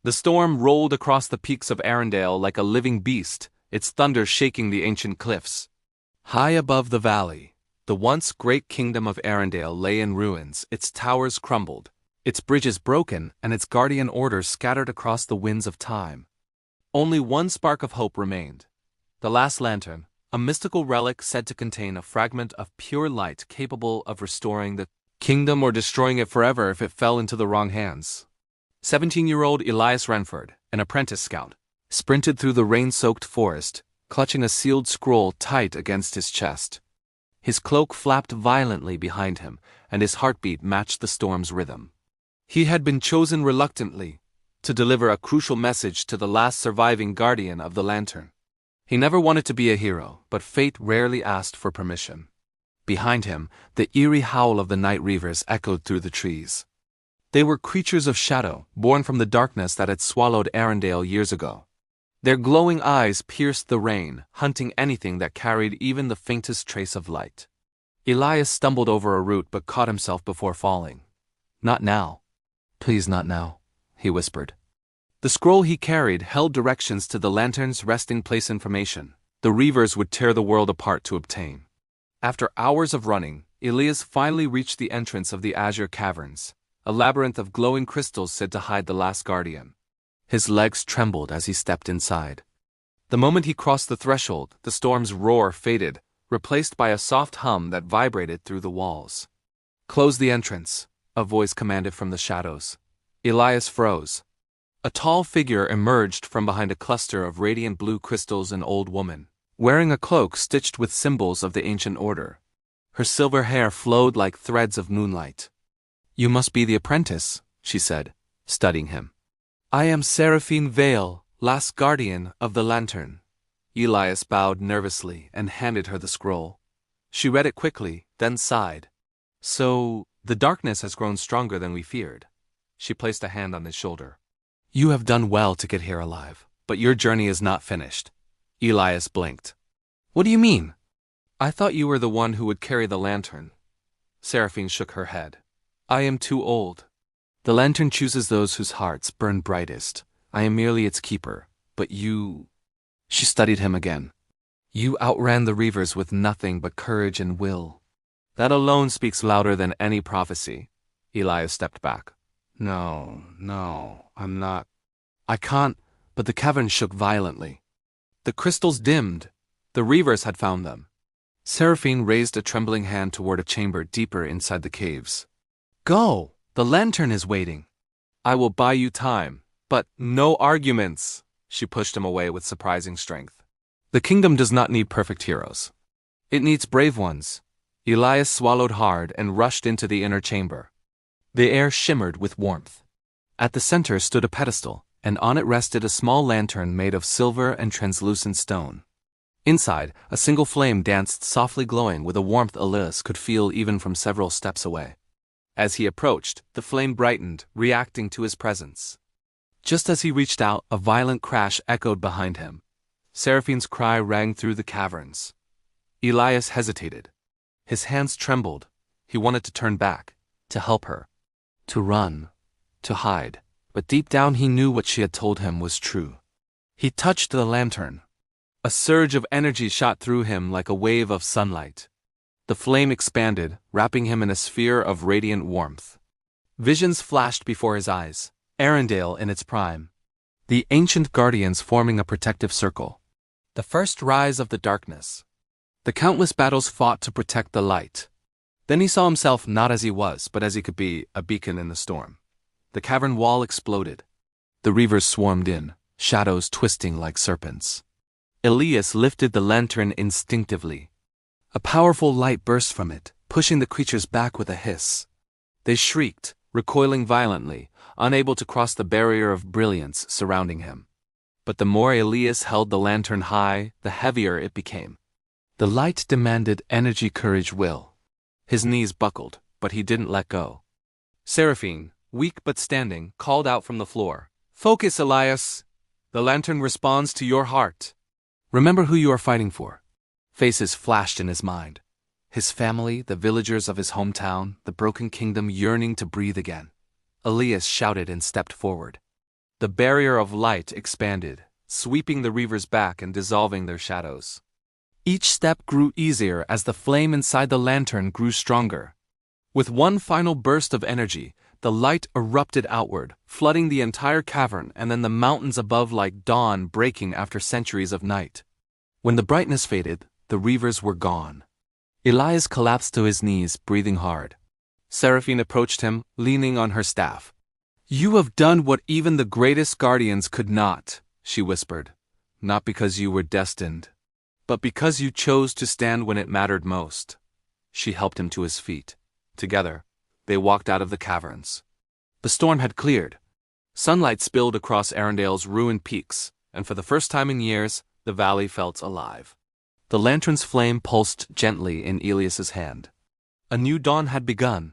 The storm rolled across the peaks of Arindale like a living beast, its thunder shaking the ancient cliffs. High above the valley, the once great kingdom of Arindale lay in ruins, its towers crumbled, its bridges broken, and its guardian orders scattered across the winds of time. Only one spark of hope remained. The last lantern, a mystical relic said to contain a fragment of pure light capable of restoring the kingdom or destroying it forever if it fell into the wrong hands. 17-year-old Elias Renford, an apprentice scout, sprinted through the rain-soaked forest, clutching a sealed scroll tight against his chest. His cloak flapped violently behind him, and his heartbeat matched the storm's rhythm. He had been chosen reluctantly to deliver a crucial message to the last surviving guardian of the lantern. He never wanted to be a hero, but fate rarely asked for permission. Behind him, the eerie howl of the night reavers echoed through the trees. They were creatures of shadow, born from the darkness that had swallowed Arindale years ago. Their glowing eyes pierced the rain, hunting anything that carried even the faintest trace of light. Elias stumbled over a root but caught himself before falling. "Not now. Please, not now," he whispered. The scroll he carried held directions to the lantern's resting place information the reavers would tear the world apart to obtain. After hours of running, Elias finally reached the entrance of the Azure Caverns, a labyrinth of glowing crystals said to hide the last guardian. His legs trembled as he stepped inside. The moment he crossed the threshold, the storm's roar faded, replaced by a soft hum that vibrated through the walls. "Close the entrance," a voice commanded from the shadows. Elias froze. A tall figure emerged from behind a cluster of radiant blue crystals, an old woman, wearing a cloak stitched with symbols of the ancient order. Her silver hair flowed like threads of moonlight. "You must be the apprentice," she said, studying him. "I am Seraphine Vale, last guardian of the lantern." Elias bowed nervously and handed her the scroll. She read it quickly, then sighed. "So, the darkness has grown stronger than we feared." She placed a hand on his shoulder. "You have done well to get here alive, but your journey is not finished." Elias blinked. "What do you mean?" "I thought you were the one who would carry the lantern." Seraphine shook her head. "I am too old. The lantern chooses those whose hearts burn brightest. I am merely its keeper, but you—" She studied him again. "You outran the reavers with nothing but courage and will. That alone speaks louder than any prophecy." Elias stepped back. No, I'm not. I can't," but the cavern shook violently. The crystals dimmed. The reavers had found them. Seraphine raised a trembling hand toward a chamber deeper inside the caves. "Go! The lantern is waiting." "I will buy you time, but no arguments." She pushed him away with surprising strength. "The kingdom does not need perfect heroes. It needs brave ones." Elias swallowed hard and rushed into the inner chamber. The air shimmered with warmth. At the center stood a pedestal, and on it rested a small lantern made of silver and translucent stone. Inside, a single flame danced softly, glowing with a warmth Elias could feel even from several steps away. As he approached, the flame brightened, reacting to his presence. Just as he reached out, a violent crash echoed behind him. Seraphine's cry rang through the caverns. Elias hesitated. His hands trembled. He wanted to turn back, to help her, to run, to hide, but deep down he knew what she had told him was true. He touched the lantern. A surge of energy shot through him like a wave of sunlight. The flame expanded, wrapping him in a sphere of radiant warmth. Visions flashed before his eyes. Arindale in its prime. The ancient guardians forming a protective circle. The first rise of the darkness. The countless battles fought to protect the light. Then he saw himself not as he was, but as he could be, a beacon in the storm. The cavern wall exploded. The reavers swarmed in, shadows twisting like serpents. Elias lifted the lantern instinctively. A powerful light burst from it, pushing the creatures back with a hiss. They shrieked, recoiling violently, unable to cross the barrier of brilliance surrounding him. But the more Elias held the lantern high, the heavier it became. The light demanded energy, courage, will. His knees buckled, but he didn't let go. Seraphine, weak but standing, called out from the floor. "Focus, Elias! The lantern responds to your heart. Remember who you are fighting for." Faces flashed in his mind. His family, the villagers of his hometown, the broken kingdom yearning to breathe again. Elias shouted and stepped forward. The barrier of light expanded, sweeping the reavers back and dissolving their shadows. Each step grew easier as the flame inside the lantern grew stronger. With one final burst of energy, the light erupted outward, flooding the entire cavern and then the mountains above like dawn breaking after centuries of night. When the brightness faded, the reavers were gone. Elias collapsed to his knees, breathing hard. Seraphine approached him, leaning on her staff. "You have done what even the greatest guardians could not," she whispered. "Not because you were destined, but because you chose to stand when it mattered most." She helped him to his feet. Together, they walked out of the caverns. The storm had cleared. Sunlight spilled across Arindale's ruined peaks, and for the first time in years, the valley felt alive. The lantern's flame pulsed gently in Elias's hand. A new dawn had begun,